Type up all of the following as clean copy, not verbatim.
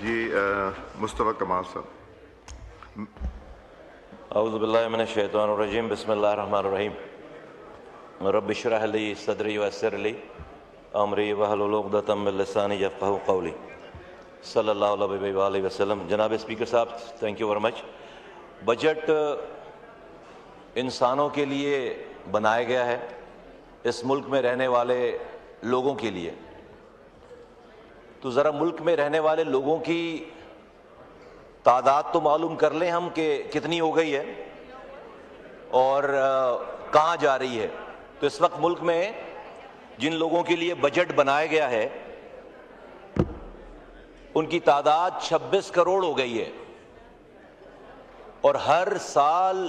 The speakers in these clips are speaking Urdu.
جی مصطفیٰ کمال صاحب. اعوذ باللہ من الشیطان الرجیم بسم اللہ الرحمن الرحیم رب اشرح لی صدری ویسر لی امری واحلل عقدۃ من لسانی یفقہوا قولی صلی اللہ علیہ وآلہ وسلم. جناب اسپیکر صاحب thank you very much. Budget انسانوں کے لیے بنایا گیا ہے, اس ملک میں رہنے والے لوگوں کے لیے. تو ذرا ملک میں رہنے والے لوگوں کی تعداد تو معلوم کر لیں ہم کہ کتنی ہو گئی ہے اور کہاں جا رہی ہے. تو اس وقت ملک میں جن لوگوں کے لیے بجٹ بنایا گیا ہے ان کی تعداد 26 کروڑ ہو گئی ہے, اور ہر سال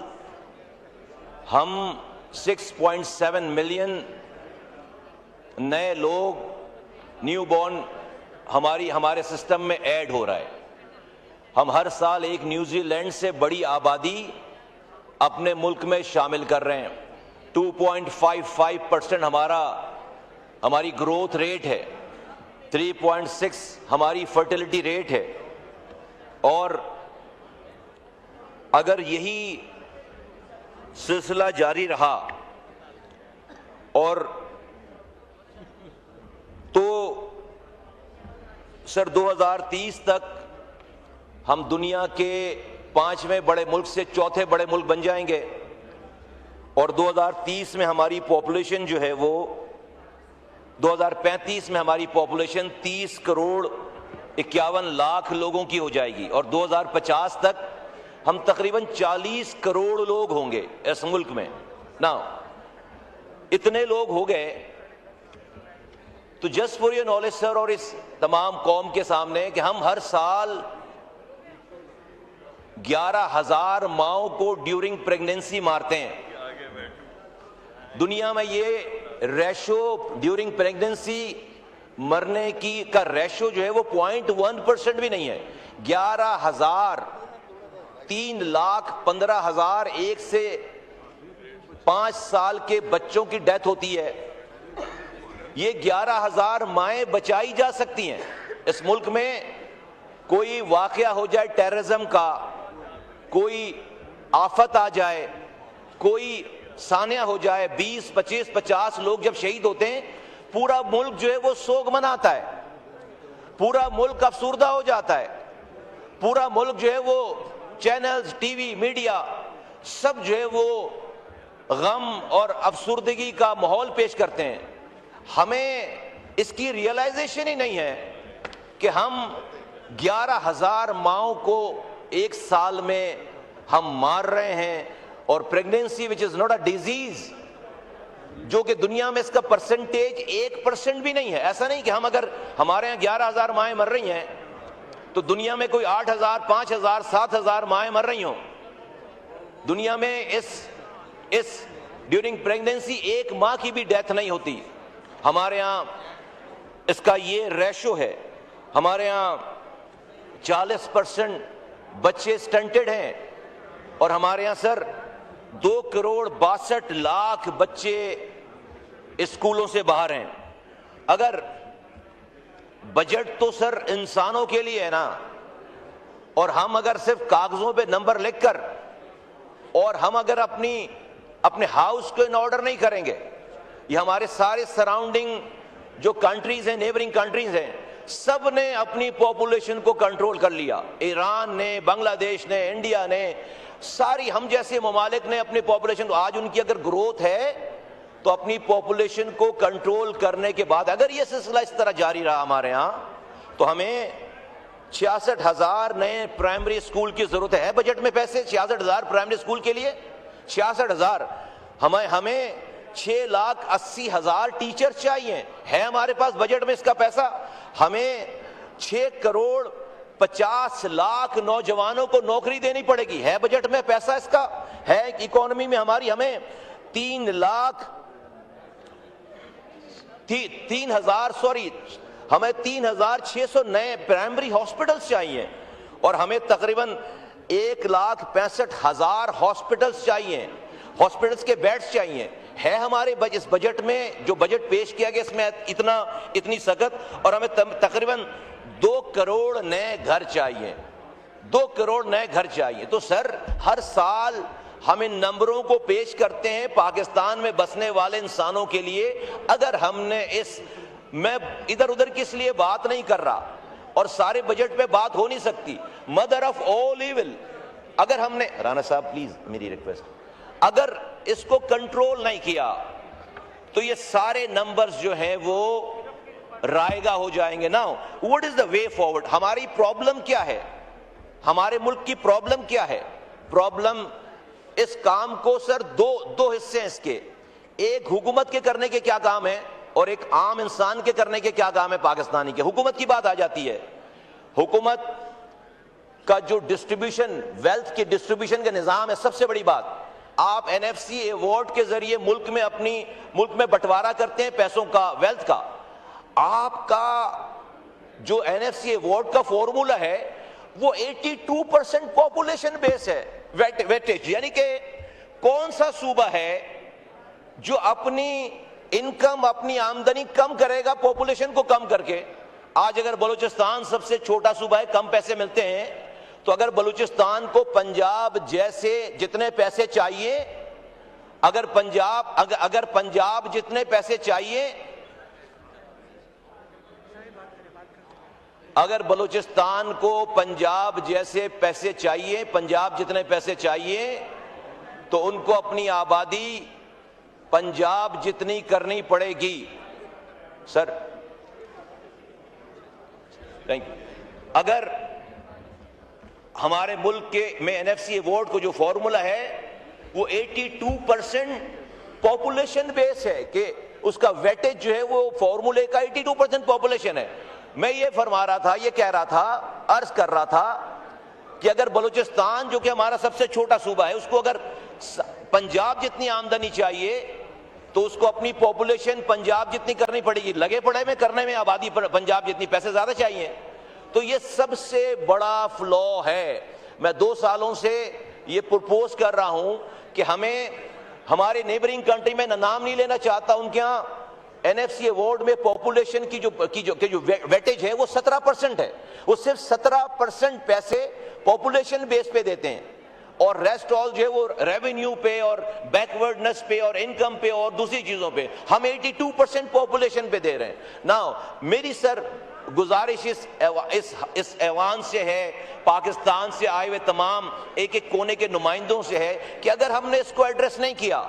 ہم 6.7 ملین نئے لوگ نیو بورن ہمارے سسٹم میں ایڈ ہو رہا ہے. ہم ہر سال ایک نیوزی لینڈ سے بڑی آبادی اپنے ملک میں شامل کر رہے ہیں. 2.55% ہماری گروتھ ریٹ ہے, 3.6 ہماری فرٹیلٹی ریٹ ہے, اور اگر یہی سلسلہ جاری رہا اور تو سر 2030 تک ہم دنیا کے 5ویں بڑے ملک سے 4تھے بڑے ملک بن جائیں گے, اور 2030 میں ہماری پاپولیشن جو ہے وہ 2035 میں ہماری پاپولیشن 30 کروڑ 51 لاکھ لوگوں کی ہو جائے گی, اور 2050 تک ہم تقریباً 40 کروڑ لوگ ہوں گے اس ملک میں. نا اتنے لوگ ہو گئے تو جسٹ فور یور نالج سر, اور اس تمام قوم کے سامنے, کہ ہم ہر سال 11,000 ماؤں کو ڈیورنگ پریگنینسی مارتے ہیں. دنیا میں یہ ریشو ڈیورنگ پریگنینسی مرنے کی کا ریشو جو ہے وہ 0.1% بھی نہیں ہے. 11,000 3,15,000 1 سے 5 سال کے بچوں کی ڈیتھ ہوتی ہے. یہ 11,000 مائیں بچائی جا سکتی ہیں. اس ملک میں کوئی واقعہ ہو جائے ٹیررزم کا, کوئی آفت آ جائے, کوئی سانحہ ہو جائے, 20 25 50 لوگ جب شہید ہوتے ہیں پورا ملک جو ہے وہ سوگ مناتا ہے, پورا ملک افسردہ ہو جاتا ہے, پورا ملک جو ہے وہ چینلز ٹی وی میڈیا سب جو ہے وہ غم اور افسردگی کا ماحول پیش کرتے ہیں. ہمیں اس کی ریئلائزیشن ہی نہیں ہے کہ ہم 11,000 ماؤں کو ایک سال میں ہم مار رہے ہیں, اور pregnancy which is not a disease, جو کہ دنیا میں اس کا پرسنٹیج 1% بھی نہیں ہے. ایسا نہیں کہ ہم اگر ہمارے یہاں 11,000 مائیں مر رہی ہیں تو دنیا میں کوئی 8,000 5,000 7,000 مائیں مر رہی ہوں. دنیا میں اس ڈیورنگ پریگنینسی 1 ماہ کی بھی ڈیتھ نہیں ہوتی. ہمارے ہاں اس کا یہ ریشو ہے. ہمارے ہاں 40% بچے سٹنٹڈ ہیں, اور ہمارے یہاں سر 2 کروڑ 62 لاکھ بچے اسکولوں سے باہر ہیں. اگر بجٹ تو سر انسانوں کے لیے ہے نا, اور ہم اگر صرف کاغذوں پہ نمبر لکھ کر, اور ہم اگر اپنے ہاؤس کو ان آرڈر نہیں کریں گے, یہ ہمارے سارے سراؤنڈنگ جو کنٹریز ہیں, نیبرنگ کنٹریز ہیں, سب نے اپنی پاپولیشن کو کنٹرول کر لیا. ایران نے, بنگلہ دیش نے, انڈیا نے, ساری ہم جیسے ممالک نے اپنی پاپولیشن, آج ان کی اگر گروتھ ہے تو اپنی پاپولیشن کو کنٹرول کرنے کے بعد اگر یہ سلسلہ اس طرح جاری رہا ہمارے ہاں تو ہمیں 66,000 نئے پرائمری اسکول کی ضرورت ہے. بجٹ میں پیسے 66,000 پرائمری اسکول کے لیے 66,000. ہمیں 6,80,000 ٹیچر چاہیے, ہے ہمارے پاس بجٹ میں اس کا پیسہ. ہمیں 6 کروڑ 50 لاکھ نوجوانوں کو نوکری دینی پڑے گی, ہے بجٹ میں پیسہ اس کا, ہے اکانومی میں ہماری. ہمیں 3,600 نئے پرائمری ہاسپٹلز چاہیے, اور ہمیں تقریباً 1,65,000 ہاسپٹلز چاہیے, ہاسپٹلز کے بیڈز چاہیے. ہے ہمارے اس بجٹ میں جو بجٹ پیش کیا گیا اس میں اتنی سخت, اور ہمیں تقریباً 2 کروڑ نئے گھر چاہیے، 2 کروڑ نئے گھر چاہیے. تو سر ہر سال ہم ان نمبروں کو پیش کرتے ہیں پاکستان میں بسنے والے انسانوں کے لیے. اگر ہم نے میں ادھر ادھر کس لیے بات نہیں کر رہا اور سارے بجٹ پہ بات ہو نہیں سکتی. مدر آف آل ایول، اگر ہم نے رانا صاحب پلیز میری ریکویسٹ، اگر اس کو کنٹرول نہیں کیا تو یہ سارے نمبرز جو ہیں وہ رائگاں ہو جائیں گے. Now what is the way forward? ہماری پرابلم کیا ہے؟ ہمارے ملک کی پرابلم کیا ہے؟ پرابلم اس کام کو سر دو حصے ہیں اس کے. ایک حکومت کے کرنے کے کیا کام ہے اور ایک عام انسان کے کرنے کے کیا کام ہے پاکستانی کے. حکومت کی بات آ جاتی ہے. حکومت کا جو ڈسٹریبیوشن، ویلتھ کے ڈسٹریبیوشن کا نظام ہے، سب سے بڑی بات آپ NFC ایوارڈ کے ذریعے ملک میں بٹوارا کرتے ہیں پیسوں کا، ویلتھ کا. آپ کا جو NFC ایوارڈ کا فارمولا ہے وہ 82% پاپولیشن بیس ہے، ویٹیج. یعنی کہ کون سا صوبہ ہے جو اپنی انکم، اپنی آمدنی کم کرے گا پاپولیشن کو کم کر کے. آج اگر بلوچستان سب سے چھوٹا صوبہ ہے، کم پیسے ملتے ہیں، تو اگر بلوچستان کو پنجاب جیسے جتنے پیسے چاہیے، اگر پنجاب جتنے پیسے چاہیے، اگر بلوچستان کو پنجاب جیسے پیسے چاہیے، پنجاب جتنے پیسے چاہیے، تو ان کو اپنی آبادی پنجاب جتنی کرنی پڑے گی. Sir thank you. اگر ہمارے ملک کے میں NFC ایوارڈ کو جو فارمولا ہے وہ 82% پاپولیشن بیس ہے کہ اس کا ویٹیج جو ہے وہ فارمولے کا 82% پاپولیشن ہے. میں یہ فرما رہا تھا، یہ کہہ رہا تھا، عرض کر رہا تھا کہ اگر بلوچستان جو کہ ہمارا سب سے چھوٹا صوبہ ہے، اس کو اگر پنجاب جتنی آمدنی چاہیے تو اس کو اپنی پاپولیشن پنجاب جتنی کرنی پڑے گی. لگے پڑے میں کرنے میں آبادی پنجاب جتنی، پیسے زیادہ چاہیے. تو یہ سب سے بڑا فلو ہے. میں 2 سالوں سے یہ پرپوز کر رہا ہوں کہ ہمیں ہمارے نیبرنگ کنٹری میں نام نہیں لینا چاہتا، ان کے ہاں NFC ایوارڈ میں پاپولیشن کی جو ویٹیج ہے وہ 17% ہے. وہ صرف 17% پیسے پاپولیشن بیس پہ دیتے ہیں اور ریسٹ آل جو ہے وہ ریونیو پہ اور بیکورڈنس پہ اور انکم پہ اور دوسری چیزوں پہ. ہم 82% پاپولیشن پہ دے رہے ہیں. ناؤ میری سر گزارش اس ایوان سے ہے، پاکستان سے آئے ہوئے تمام ایک ایک کونے کے نمائندوں سے ہے کہ اگر ہم نے اس کو ایڈریس نہیں کیا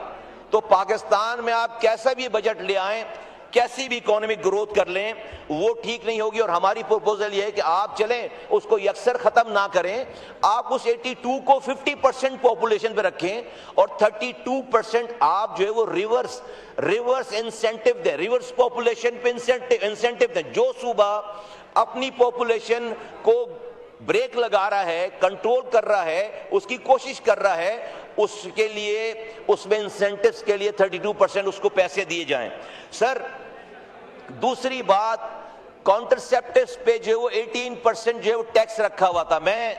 تو پاکستان میں آپ کیسا بھی بجٹ لے آئیں، کیسی بھی اکانومک گروتھ کر لیں، وہ ٹھیک نہیں ہوگی. اور ہماری پروپوزل یہ ہے کہ آپ چلیں اس کو یکسر ختم نہ کریں، آپ اس 82 کو 50% پاپولیشن پہ رکھیں اور 32% آپ جو ہے وہ ریورس انسینٹیو دیں، ریورس پاپولیشن پہ انسینٹیو دیں. جو صوبہ اپنی پاپولیشن کو بریک لگا رہا ہے، کنٹرول کر رہا ہے، اس کی کوشش کر رہا ہے، اس کے لیے اس میں انسینٹیوز کے لیے 32% اس کو پیسے دیے جائیں. سر دوسری بات، کانٹرسیپٹیوز پہ جو وہ 18% جو ہے وہ ٹیکس رکھا ہوا تھا. میں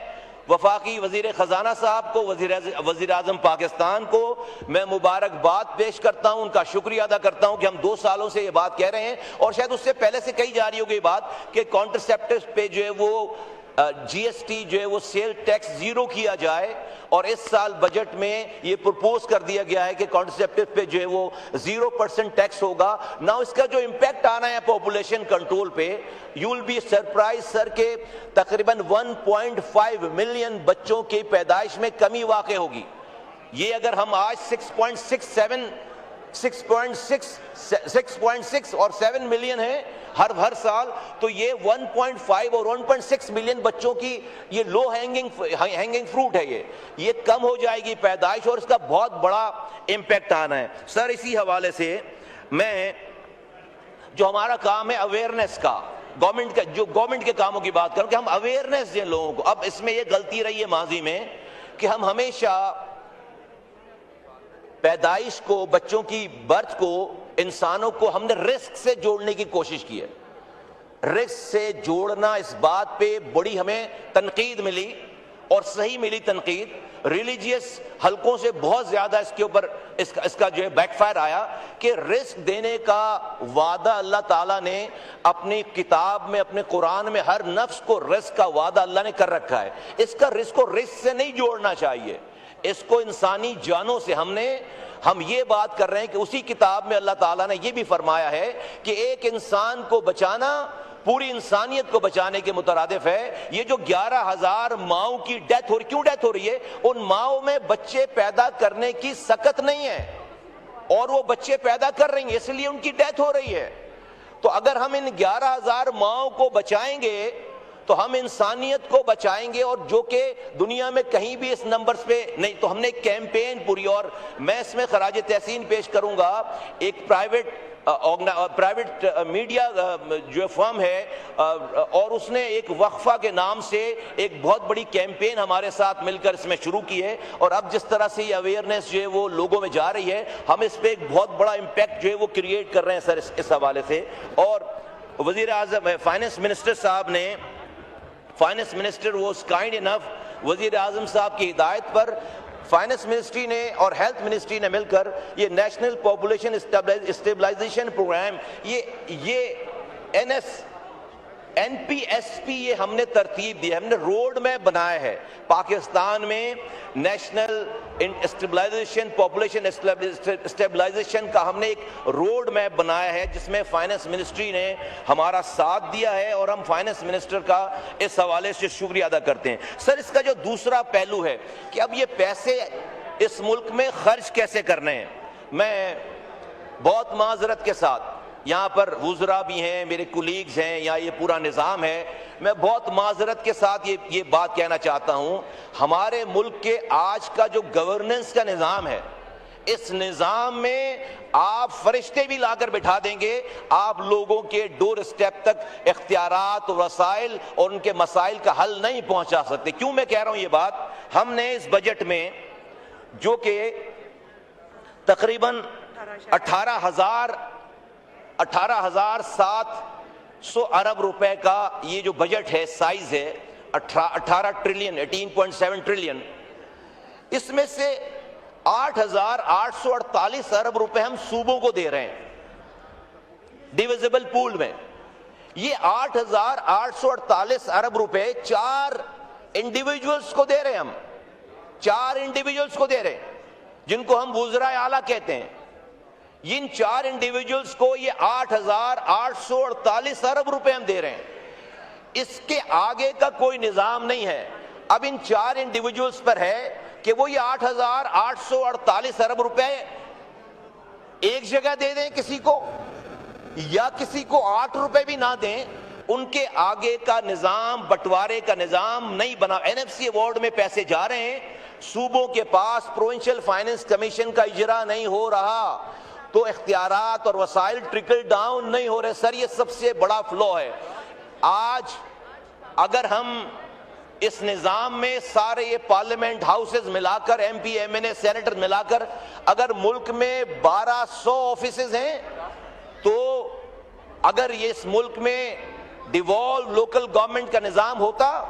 وفاقی وزیر خزانہ صاحب کو، وزیر اعظم پاکستان کو میں مبارکباد پیش کرتا ہوں، ان کا شکریہ ادا کرتا ہوں کہ ہم 2 سالوں سے یہ بات کہہ رہے ہیں اور شاید اس سے پہلے سے کہی جا رہی ہوگی بات کہ کانٹرسیپٹیوز پہ جو ہے وہ GST جو ہے وہ سیل ٹیکس 0 کیا جائے. اور اس سال بجٹ میں یہ پرپوز کر دیا گیا ہے کہ کانٹرسیپٹیو پہ جو ہے وہ 0% ٹیکس ہوگا. نا اس کا جو امپیکٹ آنا ہے پاپولیشن کنٹرول پہ، یو ول بی سرپرائز سر کہ تقریباً 1.5 ملین بچوں کی پیدائش میں کمی واقع ہوگی. یہ اگر ہم آج 6.6 اور 7 ملین ہیں ہر سال، تو یہ 1.5 اور 1.6 ملین بچوں کی یہ لو ہینگنگ فروٹ ہے. یہ کم ہو جائے گی پیدائش اور اس کا بہت بڑا امپیکٹ آنا ہے. سر اسی حوالے سے میں جو ہمارا کام ہے اویئرنیس کا، گورنمنٹ کے کاموں کی بات کروں کہ ہم اویئرنیس دیں لوگوں کو. اب اس میں یہ غلطی رہی ہے ماضی میں کہ ہم ہمیشہ پیدائش کو، بچوں کی برتھ کو، انسانوں کو ہم نے رسک سے جوڑنے کی کوشش کی ہے. رسک سے جوڑنا، اس بات پہ بڑی ہمیں تنقید ملی اور صحیح ملی تنقید ریلیجیس حلقوں سے بہت زیادہ اس کے اوپر اس کا جو ہے بیک فائر آیا کہ رزق دینے کا وعدہ اللہ تعالیٰ نے اپنی کتاب میں، اپنے قرآن میں ہر نفس کو رزق کا وعدہ اللہ نے کر رکھا ہے. اس کا رزق کو رزق سے نہیں جوڑنا چاہیے، اس کو انسانی جانوں سے. ہم یہ بات کر رہے ہیں کہ اسی کتاب میں اللہ تعالیٰ نے یہ بھی فرمایا ہے کہ ایک انسان کو بچانا پوری انسانیت کو بچانے کے مترادف ہے. یہ جو 11,000 ماؤں کی ڈیتھ ہو رہی، کیوں ڈیتھ ہو رہی ہے؟ ان ماؤں میں بچے پیدا کرنے کی سکت نہیں ہے اور وہ بچے پیدا کر رہی ہیں، اس لیے ان کی ڈیتھ ہو رہی ہے. تو اگر ہم ان 11,000 ماؤں کو بچائیں گے تو ہم انسانیت کو بچائیں گے، اور جو کہ دنیا میں کہیں بھی اس نمبرز پہ نہیں. تو ہم نے ایک کیمپین پوری، اور میں اس میں خراج تحسین پیش کروں گا ایک پرائیویٹ میڈیا جو فرم ہے، اور اس نے ایک وقفہ کے نام سے ایک بہت بڑی کیمپین ہمارے ساتھ مل کر اس میں شروع کی ہے. اور اب جس طرح سے یہ اویئرنیس جو ہے وہ لوگوں میں جا رہی ہے، ہم اس پہ ایک بہت بڑا امپیکٹ جو ہے وہ کریٹ کر رہے ہیں سر اس حوالے سے. اور وزیر اعظم فائنانس منسٹر صاحب نے فائنانس منسٹر واز کائنڈ انف، وزیر اعظم صاحب کی ہدایت پر فائنانس منسٹری نے اور ہیلتھ منسٹری نے مل کر یہ نیشنل پاپولیشن اسٹیبلائزیشن پروگرام، یہ NPSP یہ ہم نے ترتیب دی، ہم نے روڈ میپ بنایا ہے. پاکستان میں نیشنل اسٹیبلائزیشن، پاپولیشن اسٹیبلائزیشن کا ہم نے ایک روڈ میپ بنایا ہے جس میں فائنانس منسٹری نے ہمارا ساتھ دیا ہے، اور ہم فائنانس منسٹر کا اس حوالے سے شکریہ ادا کرتے ہیں. سر اس کا جو دوسرا پہلو ہے کہ اب یہ پیسے اس ملک میں خرچ کیسے کرنے ہیں. میں بہت معذرت کے ساتھ، یہاں پر وزراء بھی ہیں، میرے کولیگز ہیں، یا یہ پورا نظام ہے، میں بہت معذرت کے ساتھ یہ بات کہنا چاہتا ہوں. ہمارے ملک کے آج کا جو گورننس کا نظام ہے، اس نظام میں آپ فرشتے بھی لا کر بٹھا دیں گے، آپ لوگوں کے ڈور اسٹیپ تک اختیارات اور وسائل اور ان کے مسائل کا حل نہیں پہنچا سکتے. کیوں میں کہہ رہا ہوں یہ بات؟ ہم نے اس بجٹ میں جو کہ تقریباً 18,700 ارب روپے کا یہ جو بجٹ ہے، سائز ہے 18 ٹریلین 18.7 ٹریلین، اس میں سے 8,848 ارب روپے ہم صوبوں کو دے رہے ہیں ڈیویزبل پول میں. یہ 8,848 ارب روپے 4 انڈیویجولز کو دے رہے ہیں، ہم 4 انڈیویجولز کو دے رہے ہیں جن کو ہم وزراء اعلیٰ کہتے ہیں. ان 4 انڈیویجولز کو یہ 8,848 ارب روپے ہم دے رہے ہیں. اس کے آگے کا کوئی نظام نہیں ہے. اب ان 4 انڈیویجولز پر ہے کہ وہ یہ 8,848 ارب روپے ایک جگہ دے دیں کسی کو، یا کسی کو 8 روپے بھی نہ دیں. ان کے آگے کا نظام، بٹوارے کا نظام نہیں بنا. NFC ایوارڈ میں پیسے جا رہے ہیں، صوبوں کے پاس پروونشل فائنانس کمیشن کا اجرا نہیں ہو رہا، تو اختیارات اور وسائل ٹرکل ڈاؤن نہیں ہو رہے. سر یہ سب سے بڑا فلو ہے. آج اگر ہم اس نظام میں سارے یہ پارلیمنٹ ہاؤسز ملا کر، MP MNA سینیٹر ملا کر، اگر ملک میں 1200 آفیسز ہیں، تو اگر یہ اس ملک میں ڈیوالو لوکل گورنمنٹ کا نظام ہوتا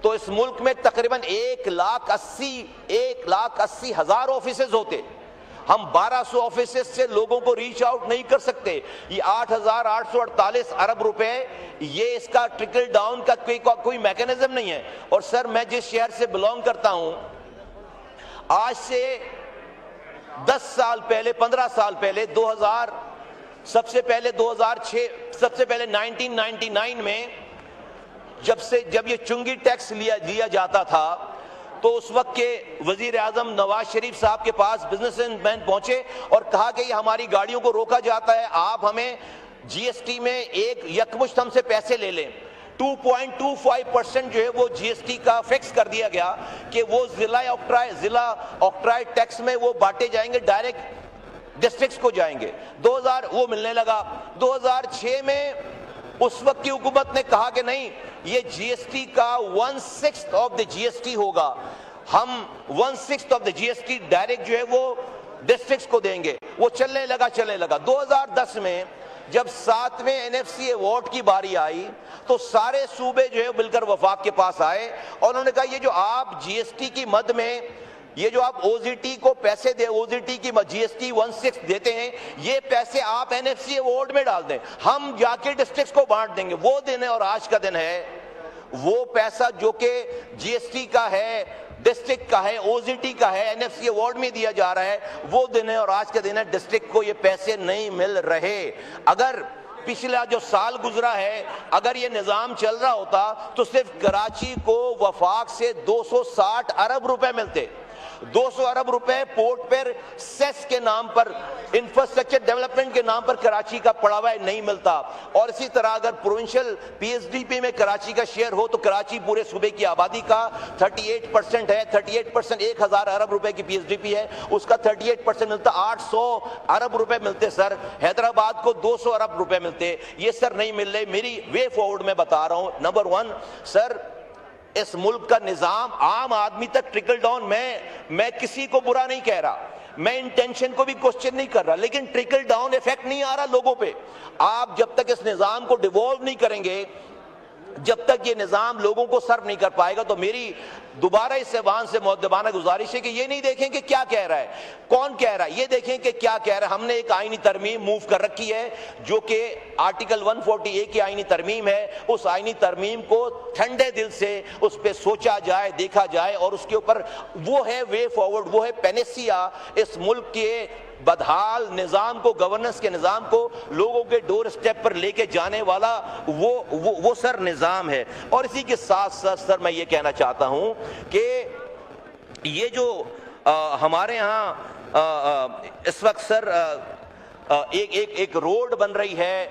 تو اس ملک میں تقریباً 1,80,000 آفیسز ہوتے. ہم 1200 آفیسز سے لوگوں کو ریچ آؤٹ نہیں کر سکتے. یہ 8,848 ارب روپے، یہ اس کا ٹرکل ڈاؤن کا کوئی میکینزم نہیں ہے. اور سر میں جس شہر سے بلونگ کرتا ہوں، آج سے 10 سال پہلے، 15 سال پہلے، 2000 سب سے پہلے 2006، سب سے پہلے 1999 میں جب یہ چنگی ٹیکس لیا جاتا تھا، تو اس وقت کے وزیر اعظم نواز شریف صاحب کے پاس بزنس مین پہنچے اور کہا کہ یہ ہماری گاڑیوں کو روکا جاتا ہے، آپ ہمیں GST میں ایک یکمشت ہم سے پیسے لے لیں. 2.25% جو ہے وہ GST کا فکس کر دیا گیا کہ وہ ضلع آکٹرائے ٹیکس میں وہ بانٹے جائیں گے، ڈائریکٹ ڈسٹرکٹس کو جائیں گے. 2000 وہ ملنے لگا. 2006 میں اس وقت کی حکومت نے کہا کہ نہیں، یہ GST کا 1/6 آف دا GST ہوگا، ہم 1/6 آف دا GST ڈائریکٹ جو ہے وہ ڈسٹرکٹس کو دیں گے. وہ چلنے لگا. 2010 میں جب 7ویں NFC ایوارڈ کی باری آئی تو سارے صوبے جو ہے مل کر وفاق کے پاس آئے اور انہوں نے کہا یہ جو آپ GST کی مد میں یہ جو آپ OZT کو پیسے دے OZT کی GST 16 دیتے ہیں یہ پیسے آپ NFC ایوارڈ میں ڈال دیں, ہم جا کے ڈسٹرکٹس کو بانٹ دیں گے. وہ دن ہے اور آج کا دن ہے, وہ پیسہ جو کہ GST کا ہے, ڈسٹرکٹ کا ہے, OZT کا ہے, NFC ایوارڈ میں دیا جا رہا ہے, وہ دن ہے اور آج کا دن ہے. ڈسٹرکٹ کو یہ پیسے نہیں مل رہے. اگر پچھلا جو سال گزرا ہے اگر یہ نظام چل رہا ہوتا تو صرف کراچی کو وفاق سے 260 ارب روپے ملتے. 200 ارب روپے پورٹ پر سیس کے نام پر, انفراسٹرکچر ڈیولپمنٹ کے نام پر کراچی کا پڑا ہوا ہے, نہیں ملتا. اور اسی طرح اگر پروونشل PSDP میں کراچی کا شیئر ہو تو کراچی پورے صوبے کی آبادی کا 38% ہے. 38% 1000 ارب روپے کی PSDP ہے, اس کا 38% ملتا, 800 ارب روپے ملتے سر. حیدرآباد کو 200 ارب روپے ملتے, یہ سر نہیں مل رہے. میری وے فارورڈ میں بتا رہا ہوں. نمبر 1 سر, اس ملک کا نظام عام آدمی تک ٹرکل ڈاؤن, میں کسی کو برا نہیں کہہ رہا, میں انٹینشن کو بھی کوسچن نہیں کر رہا, لیکن ٹرکل ڈاؤن ایفیکٹ نہیں آ رہا لوگوں پہ. آپ جب تک اس نظام کو ڈیوالو نہیں کریں گے, جب تک یہ نظام لوگوں کو سرو نہیں کر پائے گا, تو میری دوبارہ اس ایوان سے مؤدبانہ گزارش ہے کہ یہ نہیں دیکھیں کہ کیا کہہ رہا ہے, کون کہہ رہا ہے, یہ دیکھیں کہ کیا کہہ رہا ہے. ہم نے ایک آئینی ترمیم موو کر رکھی ہے جو کہ آرٹیکل 140A کی آئینی ترمیم ہے. اس آئینی ترمیم کو ٹھنڈے دل سے اس پہ سوچا جائے, دیکھا جائے, اور اس کے اوپر وہ ہے وے فارورڈ, وہ ہے پینیسیا اس ملک کے بدحال نظام کو, گورننس کے نظام کو لوگوں کے ڈور سٹیپ پر لے کے جانے والا وہ سر نظام ہے. اور اسی کے ساتھ ساتھ سر میں یہ کہنا چاہتا ہوں کہ یہ جو ہمارے ہاں اس وقت سر ایک روڈ بن رہی ہے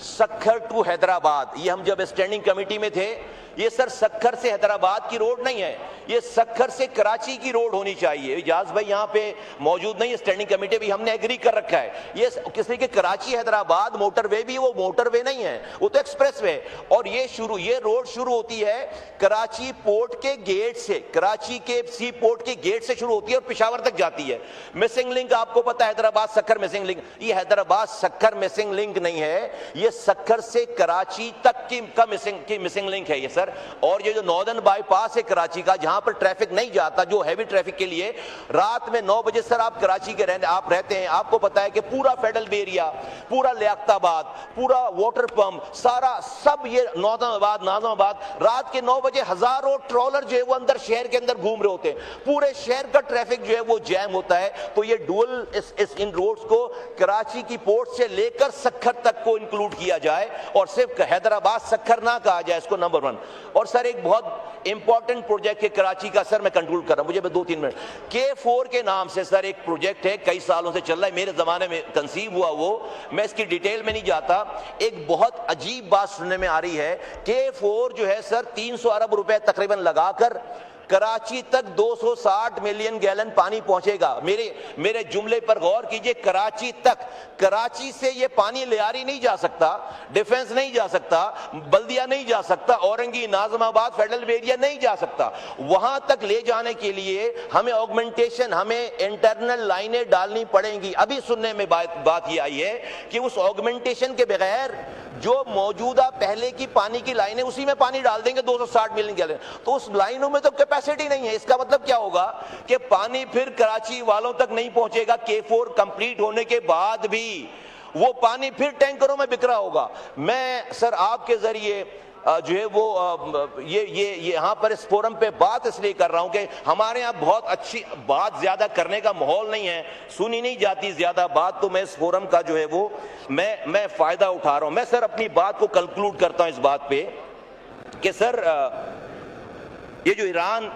سکھر ٹو حیدرآباد, یہ ہم جب اسٹینڈنگ کمیٹی میں تھے, یہ سر سکھر سے حیدرآباد کی روڈ نہیں ہے, یہ سکھر سے کراچی کی روڈ ہونی چاہیے. اجاز بھائی یہاں پہ موجود نہیں, اسٹینڈنگ کمیٹی بھی ہم نے ایگری کر رکھا ہے. یہ کسی کے کراچی حیدرآباد موٹر وے بھی وہ موٹر وے نہیں ہے, وہ تو ایکسپریس وے. اور یہ روڈ شروع ہوتی ہے کراچی پورٹ کے گیٹ سے, کراچی کے سی پورٹ کے گیٹ سے شروع ہوتی ہے اور پشاور تک جاتی ہے. مسنگ لنک آپ کو پتا ہے, حیدرآباد سکھر مسنگ لنک, یہ حیدرآباد سکھر مسنگ لنک نہیں ہے, یہ سکھر سے کراچی تک کی مسنگ لنک ہے یہ سر. اور یہ جو ناردرن بائی پاس ہے کراچی کا, جہاں پر ٹریفک نہیں جاتا, جو ہیوی ٹریفک کے لیے رات میں 9 بجے سر آپ کراچی کے آپ رہتے ہیں, آپ کو پتا ہے کہ پورا فیڈرل بے ایریا, پورا لیاقت آباد, پورا واٹر پمپ, سارا سب یہ ناظم آباد رات کے 9 بجے ہزاروں ٹرولر جو ہے وہ اندر شہر کے اندر گھوم رہے ہوتے ہیں, پورے شہر کا ٹریفک جو ہے وہ جیم ہوتا ہے. تو یہ ڈول ان روڈز کو کراچی کی پورٹ سے لے کر سکھر تک کو انکلوڈ کیا جائے اور صرف حیدرآباد سکھر نہ کہا جائے اس کو. نمبر 1. اور سر ایک بہت امپورٹنٹ پروجیکٹ ہے کراچی کا, سر میں کنکلوڈ کر رہا ہوں, مجھے 2-3 منٹ. K4 کے نام سے سر ایک پروجیکٹ ہے, کئی سالوں سے چل رہا ہے, میرے زمانے میں کنسیو ہوا, وہ میں اس کی ڈیٹیل میں نہیں جاتا. ایک بہت عجیب بات سننے میں آ رہی ہے, K4 جو ہے سر 300 ارب روپے تقریباً لگا کر کراچی تک 260 ملین گیلن پانی پہنچے گا. میرے جملے پر غور کیجئے, کراچی تک, کراچی سے یہ پانی لیاری نہیں جا سکتا, ڈیفنس نہیں جا سکتا, بلدیہ نہیں جا سکتا, اورنگی, ناظم آباد, فیڈرل ایریا نہیں جا سکتا. وہاں تک لے جانے کے لیے ہمیں آگمنٹیشن, ہمیں انٹرنل لائنیں ڈالنی پڑیں گی. ابھی سننے میں بات یہ آئی ہے کہ اس آگمنٹیشن کے بغیر جو موجودہ پہلے کی پانی کی لائنیں اسی میں پانی ڈال دیں گے 260 ملین گیلن, تو اس لائنوں میں تو کیپیسٹی نہیں ہے. اس کا مطلب کیا ہوگا کہ پانی پھر کراچی والوں تک نہیں پہنچے گا. K4 کمپلیٹ ہونے کے بعد بھی وہ پانی پھر ٹینکروں میں بکھرا ہوگا. میں سر آپ کے ذریعے جو ہے وہ یہ یہاں پر اس فورم پہ بات اس لیے کر رہا ہوں کہ ہمارے ہاں بہت اچھی بات زیادہ کرنے کا ماحول نہیں ہے, سنی نہیں جاتی زیادہ بات, تو میں اس فورم کا جو ہے وہ میں فائدہ اٹھا رہا ہوں. میں سر اپنی بات کو کنکلوڈ کرتا ہوں اس بات پہ کہ سر یہ جو ایران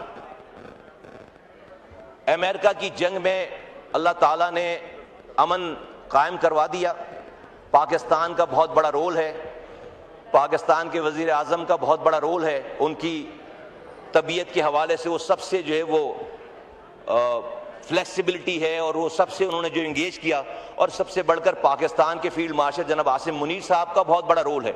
امریکہ کی جنگ میں اللہ تعالیٰ نے امن قائم کروا دیا, پاکستان کا بہت بڑا رول ہے, پاکستان کے وزیر اعظم کا بہت بڑا رول ہے. ان کی طبیعت کے حوالے سے وہ سب سے جو ہے وہ فلیکسیبلٹی ہے اور وہ سب سے انہوں نے جو انگیج کیا, اور سب سے بڑھ کر پاکستان کے فیلڈ مارشل جناب عاصم منیر صاحب کا بہت بڑا رول ہے.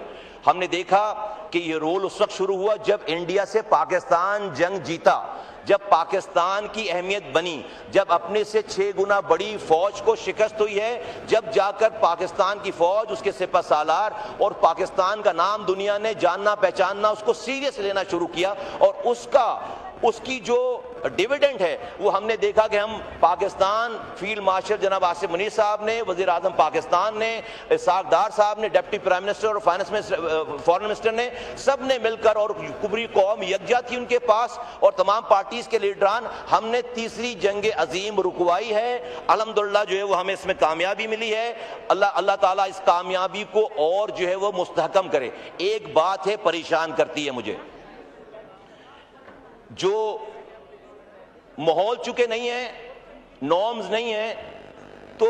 ہم نے دیکھا کہ یہ رول اس وقت شروع ہوا جب انڈیا سے پاکستان جنگ جیتا, جب پاکستان کی اہمیت بنی، جب اپنے سے 6 گنا بڑی فوج کو شکست ہوئی ہے، جب جا کر پاکستان کی فوج، اس کے سپہ سالار اور پاکستان کا نام دنیا نے جاننا پہچاننا، اس کو سیریس لینا شروع کیا، اور اس کی جو ڈیویڈنڈ ہے وہ ہم نے دیکھا کہ ہم پاکستان فیلڈ مارشل جناب آصف منیر صاحب نے، وزیر اعظم پاکستان نے، اسحاق ڈار صاحب نے، ڈپٹی پرائم منسٹر اور فارن منسٹر نے، سب نے مل کر، اور پوری قوم یکجا تھی ان کے پاس، اور تمام پارٹیز کے لیڈران، ہم نے تیسری جنگ عظیم رکوائی ہے۔ الحمدللہ جو ہے وہ ہمیں اس میں کامیابی ملی ہے۔ اللہ تعالیٰ اس کامیابی کو اور جو ہے وہ مستحکم کرے۔ ایک بات ہے پریشان کرتی ہے مجھے، جو ماحول چکے نہیں ہیں، نارمز نہیں ہیں، تو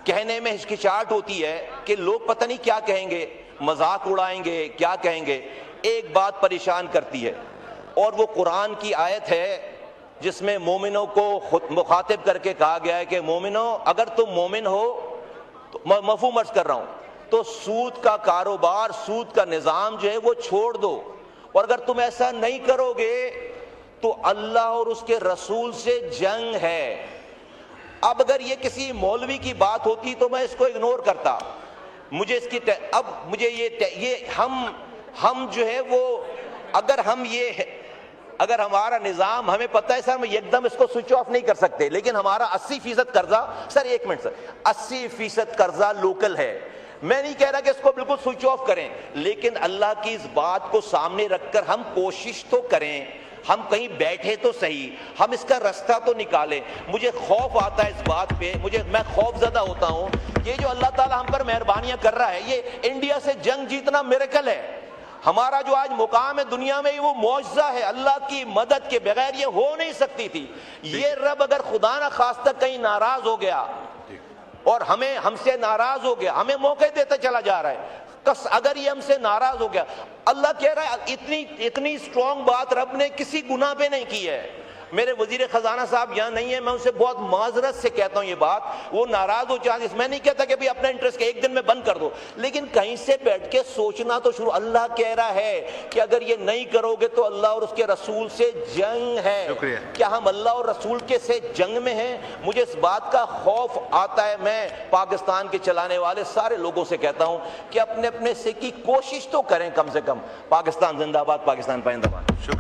کہنے میں ہچکچاہٹ ہوتی ہے کہ لوگ پتہ نہیں کیا کہیں گے، مذاق اڑائیں گے، کیا کہیں گے۔ ایک بات پریشان کرتی ہے، اور وہ قرآن کی آیت ہے جس میں مومنوں کو مخاطب کر کے کہا گیا ہے کہ مومنوں، اگر تم مومن ہو تو مفہوم عرض کر رہا ہوں، تو سود کا کاروبار، سود کا نظام جو ہے وہ چھوڑ دو، اور اگر تم ایسا نہیں کرو گے تو اللہ اور اس کے رسول سے جنگ ہے۔ اب اگر یہ کسی مولوی کی بات ہوتی تو میں اس کو اگنور کرتا، مجھے اس کی اب مجھے یہ ہم جو ہے وہ اگر ہمارا نظام، ہمیں پتہ ہے سر ہم ایک دم اس کو سوئچ آف نہیں کر سکتے، لیکن ہمارا 80% قرضہ، سر ایک منٹ سر، 80% قرضہ لوکل ہے۔ میں نہیں کہہ رہا کہ اس کو بالکل سوئچ آف کریں، لیکن اللہ کی اس بات کو سامنے رکھ کر ہم کوشش تو کریں، ہم کہیں بیٹھے تو صحیح، ہم اس کا رستہ تو نکالیں۔ مجھے خوف آتا ہے اس بات پہ، میں خوف زدہ ہوتا ہوں، یہ جو اللہ تعالیٰ ہم پر مہربانیاں کر رہا ہے، یہ انڈیا سے جنگ جیتنا میریکل ہے۔ ہمارا جو آج مقام ہے دنیا میں، وہ معجزہ ہے، اللہ کی مدد کے بغیر یہ ہو نہیں سکتی تھی۔ یہ رب اگر خدا نہ خواستہ کہیں ناراض ہو گیا اور ہم سے ناراض ہو گیا، ہمیں موقع دیتا چلا جا رہا ہے، اگر یہ ہم سے ناراض ہو گیا، اللہ کہہ رہا ہے اتنی اسٹرانگ بات رب نے کسی گناہ پہ نہیں کی ہے۔ میرے وزیر خزانہ صاحب یہاں نہیں ہے، میں ان سے بہت معذرت سے کہتا ہوں یہ بات، وہ ناراض ہو چاہتے، میں نہیں کہتا کہ بھی اپنا انٹرسٹ ایک دن میں بند کر دو، لیکن کہیں سے بیٹھ کے سوچنا تو شروع۔ اللہ کہہ رہا ہے کہ اگر یہ نہیں کرو گے تو اللہ اور اس کے رسول سے جنگ ہے۔ شکریہ۔ کیا ہم اللہ اور رسول کے سے جنگ میں ہیں؟ مجھے اس بات کا خوف آتا ہے۔ میں پاکستان کے چلانے والے سارے لوگوں سے کہتا ہوں کہ اپنے سے کی کوشش تو کریں، کم سے کم۔ پاکستان زندہ باد، پاکستان پائندہ باد۔